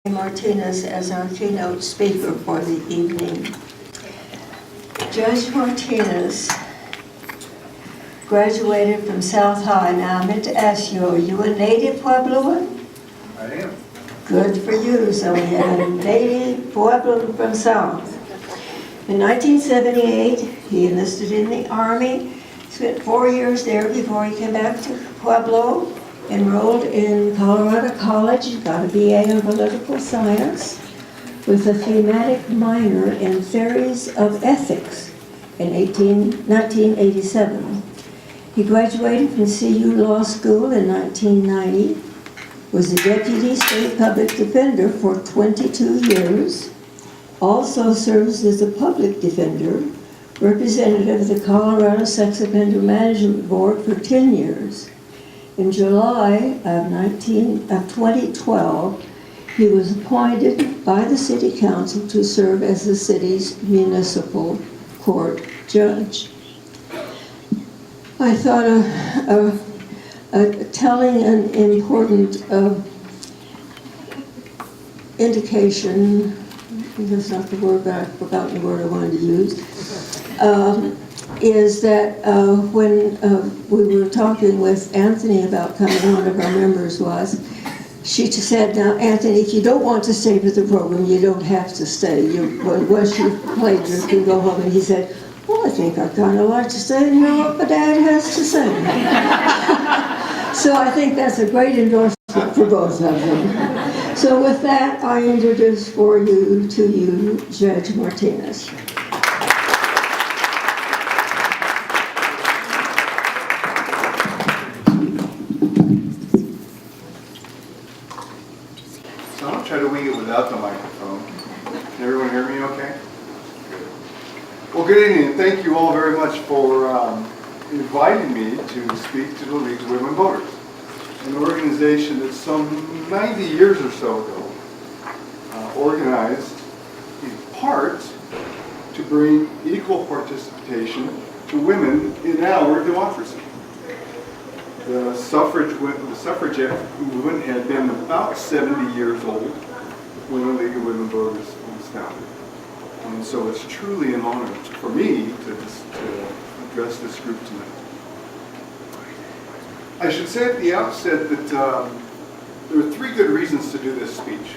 Martinez as our keynote speaker for the evening. Judge Martinez graduated from South High. Now I meant to ask you, are you a native Puebloan? I am. Good for you. So we have a native Puebloan from South. In 1978, he enlisted in the Army, spent 4 years there before he came back to Pueblo, enrolled in Colorado College, got a BA in political science with a thematic minor in theories of ethics in 1987. He graduated from CU Law School in 1990, was a deputy state public defender for 22 years, also serves as a public defender, representative of the Colorado Sex Offender Management Board for 10 years. In July of 2012, he was appointed by the City Council to serve as the city's municipal court judge. I thought a telling and important indication, that's not the word, but I've forgotten the word I wanted to use, is that when we were talking with Anthony about coming, one of our members was, she said, now Anthony, if you don't want to stay for the program, you don't have to stay. Once you've played, you can go home. And he said, well, I think I'd kind of like to stay and hear what my dad has to say. So I think that's a great endorsement for both of them. So with that, I introduce to you, Judge Martinez. So I'm going to try to wing it without the microphone. Can everyone hear me okay? Good. Well, good evening, and thank you all very much for inviting me to speak to the League of Women Voters, an organization that some 90 years or so ago organized in part to bring equal participation to women in our democracy. The suffragette movement had been about 70 years old when the League of Women Voters was founded. And so it's truly an honor for me to address this group tonight. I should say at the outset that there are 3 good reasons to do this speech.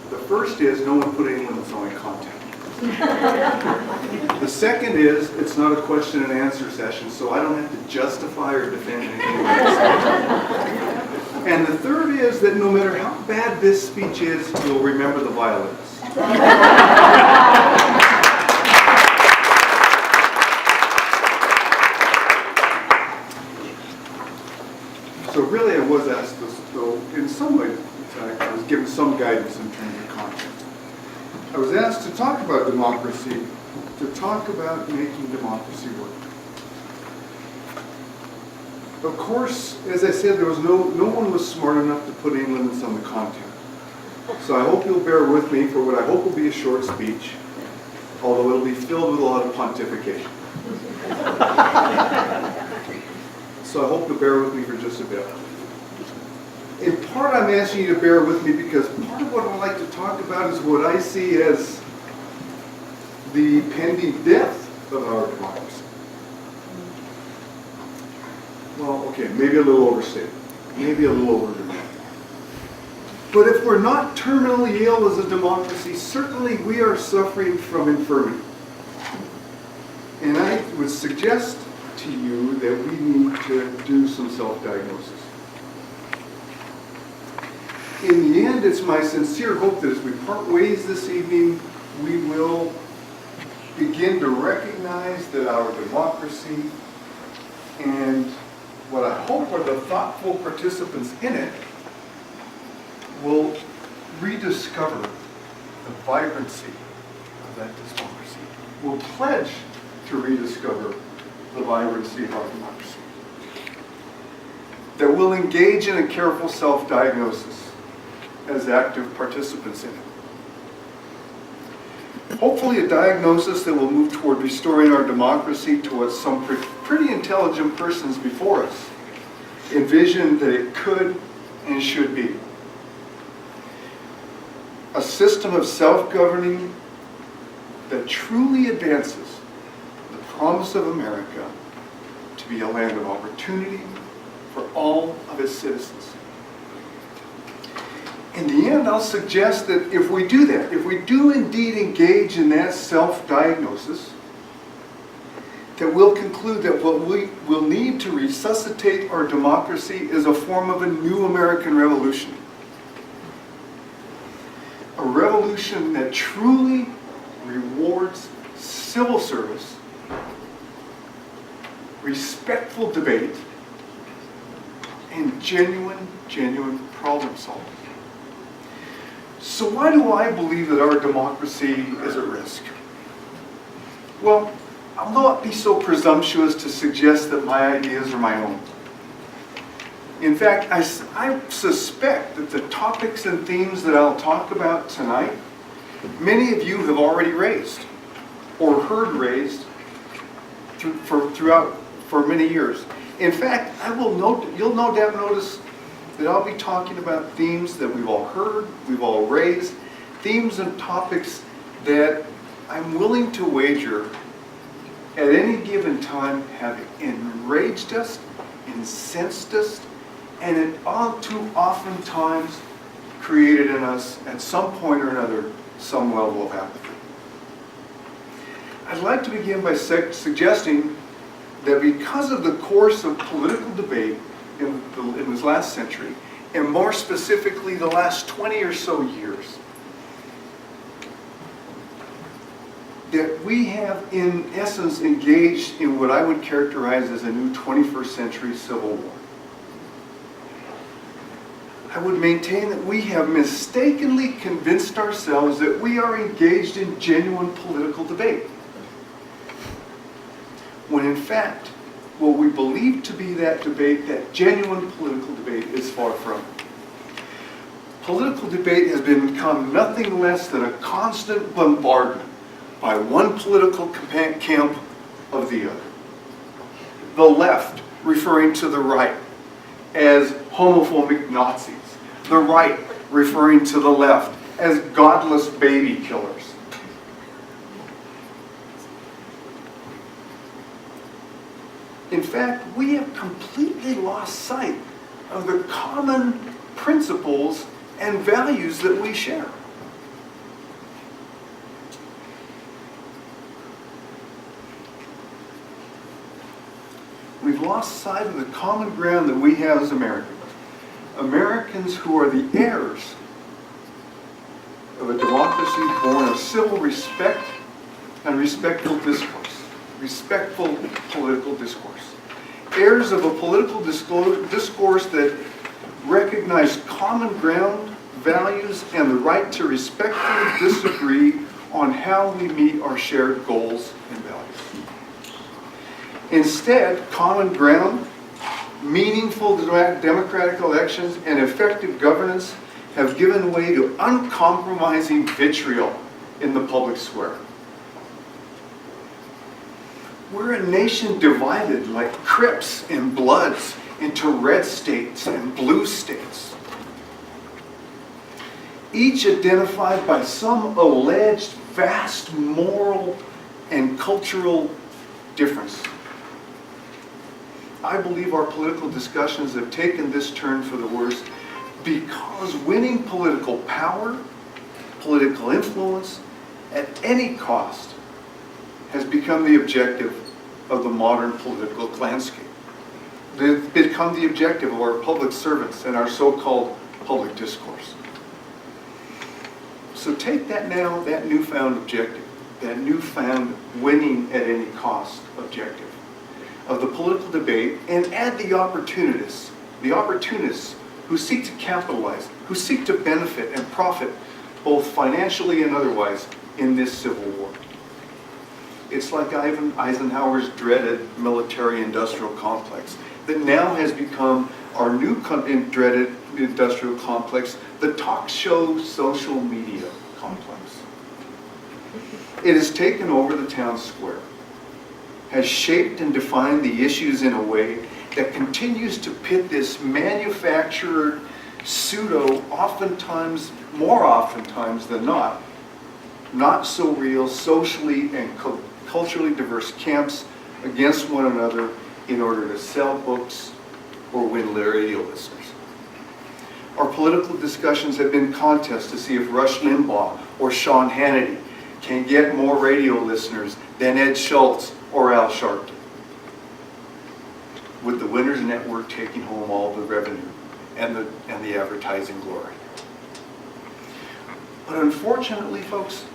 The first is no one put any limits on my content. The second is it's not a question and answer session, so I don't have to justify or defend anything like this. And the third is that no matter how bad this speech is, you'll remember the violence. So really I was asked this, though, in some way, I was given some guidance in terms of content. I was asked to talk about democracy, to talk about making democracy work. Of course, as I said, there was no one was smart enough to put any limits on the content. So I hope you'll bear with me for what I hope will be a short speech, although it'll be filled with a lot of pontification. So I hope you'll bear with me for just a bit. In part, I'm asking you to bear with me because part of what I'd like to talk about is what I see as the pending death of our democracy. Well, okay, maybe a little overstated, maybe a little overdramatic. But if we're not terminally ill as a democracy, certainly we are suffering from infirmity. And I would suggest to you that we need to do some self-diagnosis. In the end, it's my sincere hope that as we part ways this evening, we will begin to recognize that our democracy and what I hope are the thoughtful participants in it will rediscover the vibrancy of that democracy. Will pledge to rediscover the vibrancy of our democracy. That will engage in a careful self-diagnosis as active participants in it. Hopefully a diagnosis that will move toward restoring our democracy to what some pretty intelligent persons before us envisioned that it could and should be. a system of self-governing that truly advances the promise of America to be a land of opportunity for all of its citizens. In the end, I'll suggest that if we do that, if we do indeed engage in that self-diagnosis, that we'll conclude that what we will need to resuscitate our democracy is a form of a new American revolution. A revolution that truly rewards civil service, respectful debate, and genuine problem solving. So why do I believe that our democracy is at risk? Well, I'll not be so presumptuous to suggest that my ideas are my own. In fact, I suspect that the topics and themes that I'll talk about tonight, many of you have already raised or heard raised throughout for many years. In fact, you'll no doubt notice that I'll be talking about themes that we've all heard, we've all raised, themes and topics that I'm willing to wager at any given time have enraged us, incensed us, and it all too often times created in us, at some point or another, some level of apathy. I'd like to begin by suggesting that because of the course of political debate in this last century, and more specifically the last 20 or so years, that we have in essence engaged in what I would characterize as a new 21st century civil war. I would maintain that we have mistakenly convinced ourselves that we are engaged in genuine political debate, when in fact, what we believe to be that debate, that genuine political debate, is far from it. Political debate has become nothing less than a constant bombardment by one political camp of the other. The left referring to the right as homophobic Nazis. The right referring to the left as godless baby killers. In fact, we have completely lost sight of the common principles and values that we share. We've lost sight of the common ground that we have as Americans. Americans who are the heirs of a democracy born of civil respect and respectful discourse. Respectful political discourse. Heirs of a political discourse that recognize common ground, values, and the right to respectfully disagree on how we meet our shared goals and values. Instead, common ground, meaningful democratic elections, and effective governance have given way to uncompromising vitriol in the public square. We're a nation divided like Crips and Bloods into red states and blue states, each identified by some alleged vast moral and cultural difference. I believe our political discussions have taken this turn for the worse because winning political power, political influence, at any cost has become the objective of the modern political landscape. It's become the objective of our public servants and our so-called public discourse. So take that now, that newfound objective, that newfound winning at any cost objective of the political debate, and add the opportunists who seek to capitalize, who seek to benefit and profit both financially and otherwise in this civil war. It's like Eisenhower's dreaded military-industrial complex that now has become our new dreaded industrial complex, the talk show social media complex. It has taken over the town square, has shaped and defined the issues in a way that continues to pit this manufactured pseudo, oftentimes, more oftentimes than not so real, socially and culturally diverse camps against one another in order to sell books or win radio listeners. Our political discussions have been contests to see if Rush Limbaugh or Sean Hannity can get more radio listeners than Ed Schultz or Al Sharpton, with the Winners Network taking home all the revenue and the advertising glory. But unfortunately, folks,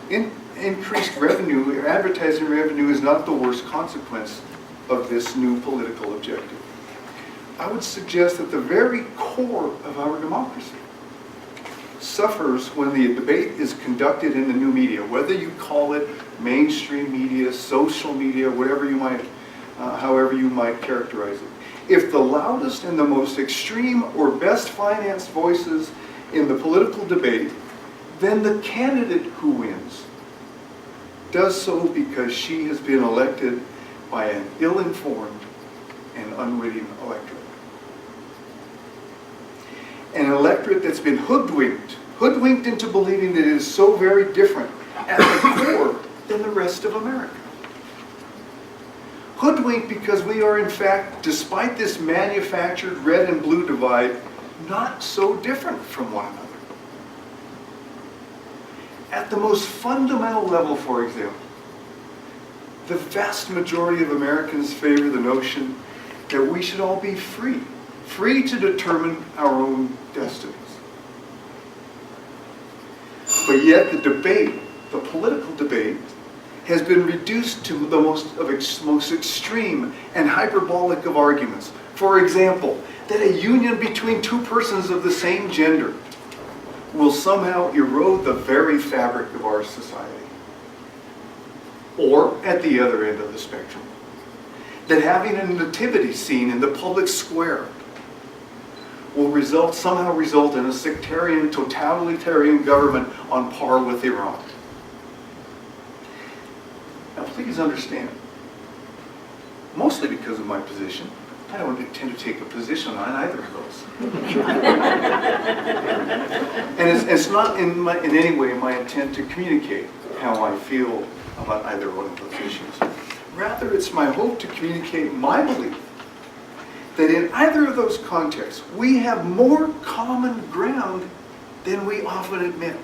increased revenue, advertising revenue, is not the worst consequence of this new political objective. I would suggest that the very core of our democracy suffers when the debate is conducted in the new media, whether you call it mainstream media, social media, whatever you might, however you might characterize it. If the loudest and the most extreme or best financed voices in the political debate, then the candidate who wins does so because she has been elected by an ill-informed and unwitting electorate. An electorate that's been hoodwinked into believing that it is so very different at the core than the rest of America. Hoodwinked because we are, in fact, despite this manufactured red and blue divide, not so different from one another. At the most fundamental level, for example, the vast majority of Americans favor the notion that we should all be free to determine our own destinies. But yet the debate, the political debate, has been reduced to the most extreme and hyperbolic of arguments. For example, that a union between two persons of the same gender will somehow erode the very fabric of our society. Or, at the other end of the spectrum, that having a nativity scene in the public square will somehow result in a sectarian, totalitarian government on par with Iran. Now please understand, mostly because of my position, I don't intend to take a position on either of those. And it's not in any way my intent to communicate how I feel about either one of those issues. Rather, it's my hope to communicate my belief that in either of those contexts, we have more common ground than we often admit.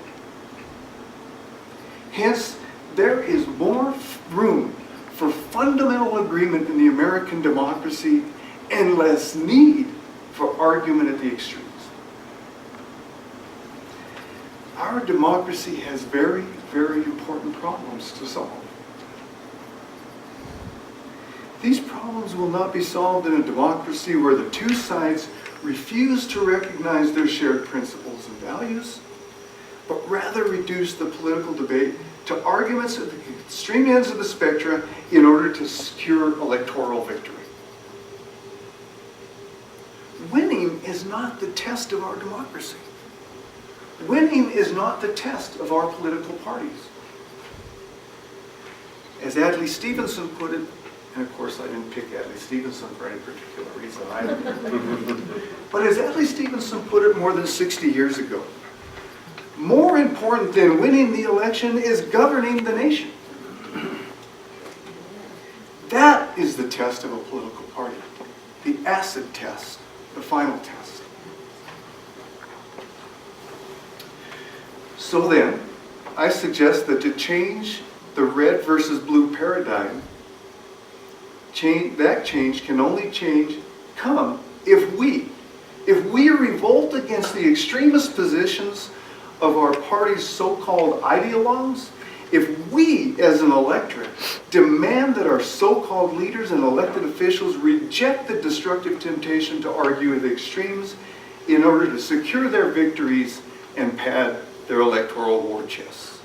Hence, there is more room for fundamental agreement in the American democracy and less need for argument at the extremes. Our democracy has very, very important problems to solve. These problems will not be solved in a democracy where the two sides refuse to recognize their shared principles and values, but rather reduce the political debate to arguments at the extreme ends of the spectrum in order to secure electoral victory. Winning is not the test of our democracy. Winning is not the test of our political parties. As Adlai Stevenson put it, and of course I didn't pick Adlai Stevenson for any particular reason either, but as Adlai Stevenson put it more than 60 years ago, more important than winning the election is governing the nation. That is the test of a political party, the acid test, the final test. So then, I suggest that to change the red versus blue paradigm, that change can only come if we revolt against the extremist positions of our party's so-called ideologues, if we as an electorate demand that our so-called leaders and elected officials reject the destructive temptation to argue with extremes in order to secure their victories and pad their electoral war chests.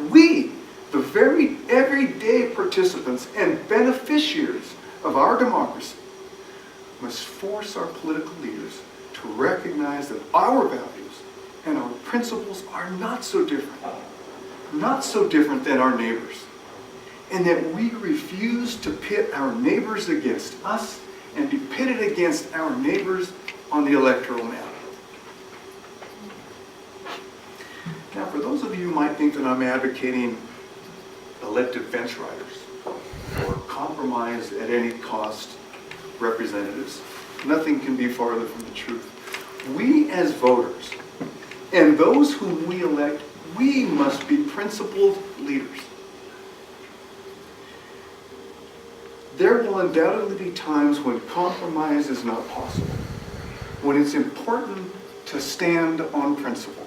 We, the very everyday participants and beneficiaries of our democracy, must force our political leaders to recognize that our values and our principles are not so different than our neighbors, and that we refuse to pit our neighbors against us and be pitted against our neighbors on the electoral map. For those of you who might think that I'm advocating elected fence riders or compromise at any cost representatives, nothing can be farther from the truth. We as voters and those whom we elect, we must be principled leaders. There will undoubtedly be times when compromise is not possible, when it's important to stand on principle.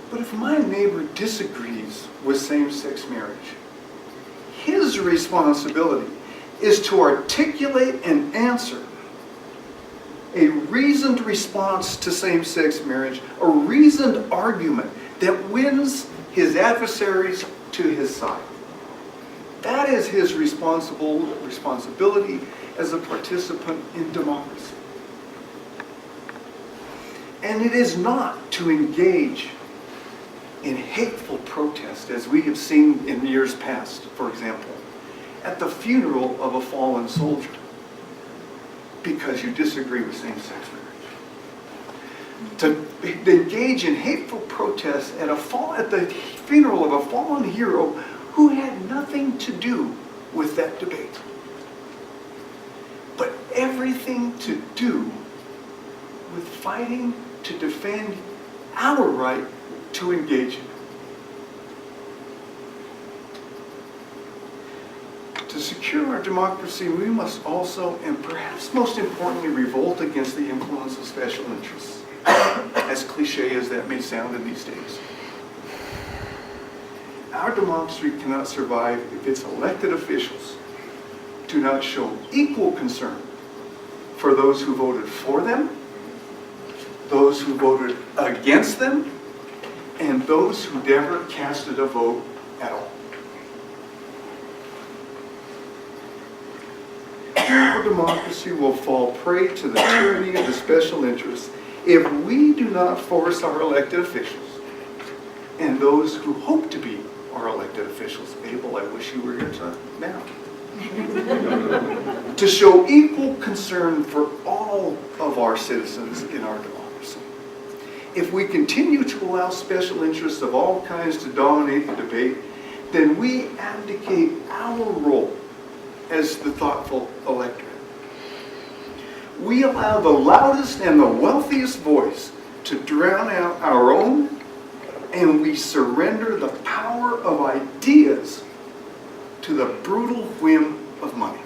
But if my neighbor disagrees with same-sex marriage, his responsibility is to articulate and answer a reasoned response to same-sex marriage, a reasoned argument that wins his adversaries to his side. That is his responsibility as a participant in democracy. And it is not to engage in hateful protest, as we have seen in years past, for example, at the funeral of a fallen soldier, because you disagree with same-sex marriage. To engage in hateful protest at the funeral of a fallen hero who had nothing to do with that debate, but everything to do with fighting to defend our right to engage in it. To secure our democracy, we must also, and perhaps most importantly, revolt against the influence of special interests, as cliche as that may sound in these days. Our democracy cannot survive if its elected officials do not show equal concern for those who voted for them, those who voted against them, and those who never casted a vote at all. Our democracy will fall prey to the tyranny of the special interests if we do not force our elected officials and those who hope to be our elected officials. Abel, I wish you were here now. To show equal concern for all of our citizens in our democracy. If we continue to allow special interests of all kinds to dominate the debate, then we abdicate our role as the thoughtful electorate. We allow the loudest and the wealthiest voice to drown out our own, and we surrender the power of ideas to the brutal whim of money.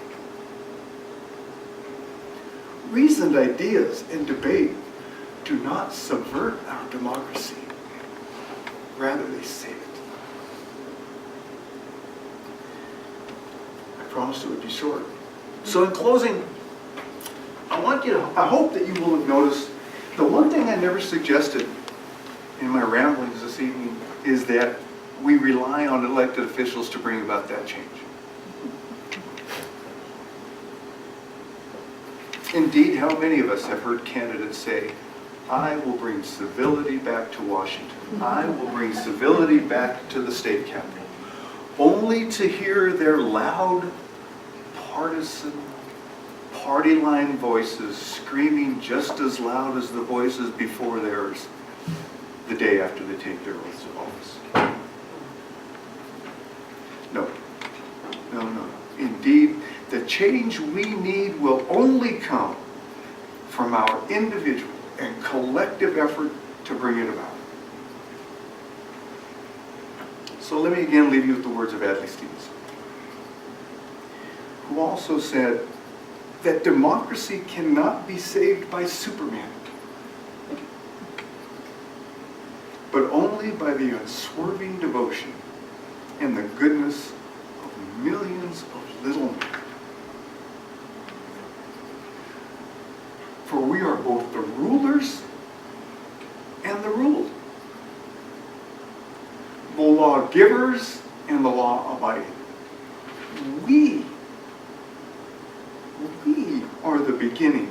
Reasoned ideas and debate do not subvert our democracy. Rather, they save it. I promised it would be short. So in closing, I hope that you will have noticed the one thing I never suggested in my ramblings this evening is that we rely on elected officials to bring about that change. Indeed, how many of us have heard candidates say, I will bring civility back to Washington. I will bring civility back to the state capitol, only to hear their loud, partisan, party line voices screaming just as loud as the voices before theirs the day after they take their oaths of office. No. Indeed, the change we need will only come from our individual and collective effort to bring it about. So let me again leave you with the words of Adlai Stevenson, who also said that democracy cannot be saved by Superman, but only by the unswerving devotion and the goodness of millions of little men. For we are both the rulers and the ruled, the lawgivers and the law-abiding. We are the beginning